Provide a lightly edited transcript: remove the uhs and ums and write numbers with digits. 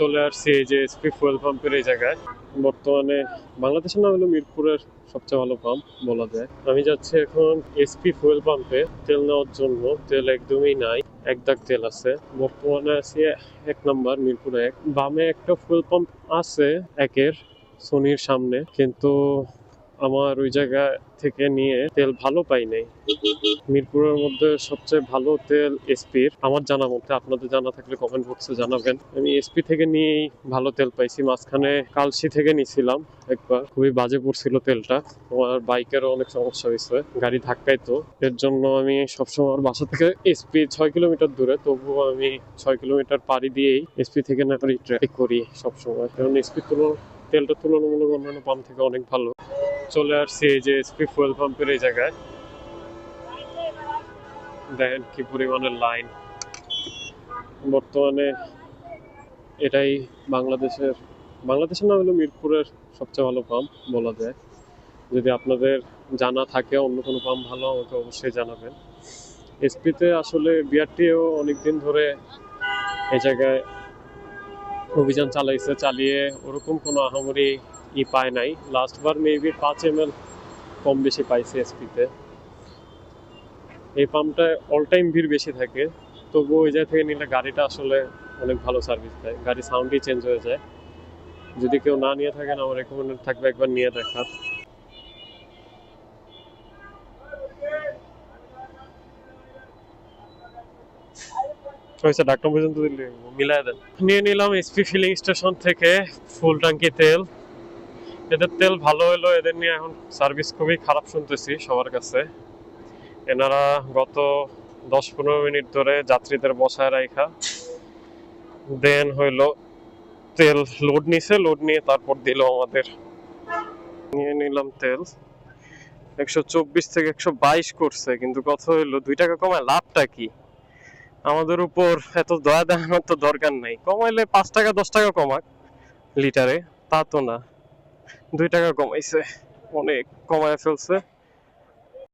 চলে আসছি এই যে এসপি ফুয়েল পাম্পের এই জায়গায়। বর্তমানে বাংলাদেশের না হলো মিরপুরের সবচেয়ে ভালো পাম্প বলা যায়। আমি যাচ্ছি এখন এসপি ফুয়েল পাম্পে তেল নেওয়ার জন্য। তেল একদমই নাই, এক দাগ তেল আছে। বর্তমানে আছি 1 নম্বর মিরপুরে 1। বামে একটা ফুয়েল পাম্প আছে একের, সোনির সামনে, কিন্তু আমার ওই জায়গা থেকে নিয়ে তেল ভালো পাই নাই। মিরপুরের মধ্যে সবচেয়ে ভালো তেল এসপির, আমার জানা মতে। আপনাদের জানা থাকলে কমেন্ট বক্সে জানাবেন। আমি এসপি থেকে নিয়েই ভালো তেল পাইছি। মাঝখানে কালসি থেকে নিয়েছিলাম একবার, খুবই বাজে পড়ছিল তেলটা। আমার বাইকেরও অনেক সমস্যা হয়েছে, গাড়ি ধাক্কাইতো। এর জন্য আমি সবসময় আমার বাসা থেকে এসপি 6 কিলোমিটার দূরে, তবুও আমি 6 কিলোমিটার পাড়ি দিয়েই এসপি থেকে না করি ট্রাই করি সবসময়, কারণ এসপি তেলটা তুলনামূলক অন্যান্য পাম্প থেকে অনেক ভালো। চলে আসছি এই যে এসপি ফুয়েল পাম্পের এই জায়গায়। দেখেন কি পরিমাণের লাইন। বর্তমানে এটাই বাংলাদেশের না হলো মিরপুরের সবচেয়ে ভালো পাম্প বলা যায়। যদি আপনাদের জানা থাকে অন্য কোনো পাম্প ভালো, আমাকে অবশ্যই জানাবেন। এসপিতে আসলে বিআরটিও অনেকদিন ধরে এই জায়গায় অভিযান চালিয়ে ওরকম কোনো আহামরি পায় নাই। লাস্টবার মেবি 5 ml কম বেশি পাইছে এসপিতে। এই পাম্পটায় অল টাইম ভিড় বেশি থাকে, তবুও ওই জায়গা থেকে নিলে গাড়িটা আসলে অনেক ভালো সার্ভিস দেয়। গাড়ির সাউন্ডই চেঞ্জ হয়ে যায়। যদি কেউ না নিয়ে থাকেন, আমার রেকমেন্ডেড থাকবে একবার নিয়ে দেখার। হয়েছে ডাক্তার পর্যন্ত দিলে মিলাই দেন। নিয়ে নিলাম এসপি ফিলিং স্টেশন থেকে ফুল ট্যাঙ্কি তেল। এদের তেল ভালো হলো, এদের নিয়ে এখন সার্ভিস খুবই খারাপ শুনতেছি সবার কাছে। এনারা গত 10-15 মিনিট ধরে যাত্রীদের বসায় রাখা, দেন হইলো তেল লোড নিয়ে তারপর দিল আমাদের। নিয়ে নিলাম তেল। 124 থেকে 122 করছে, কিন্তু কথা হইলো 2 টাকা কমায় লাভটা কি? আমাদের উপর এত দয়া দেখানোর তো দরকার নাই। কমাইলে 5 টাকা 10 টাকা কমাক লিটারে, তা তো না। 2 টাকা কমাইছে, অনেক কমায় ফেলছে।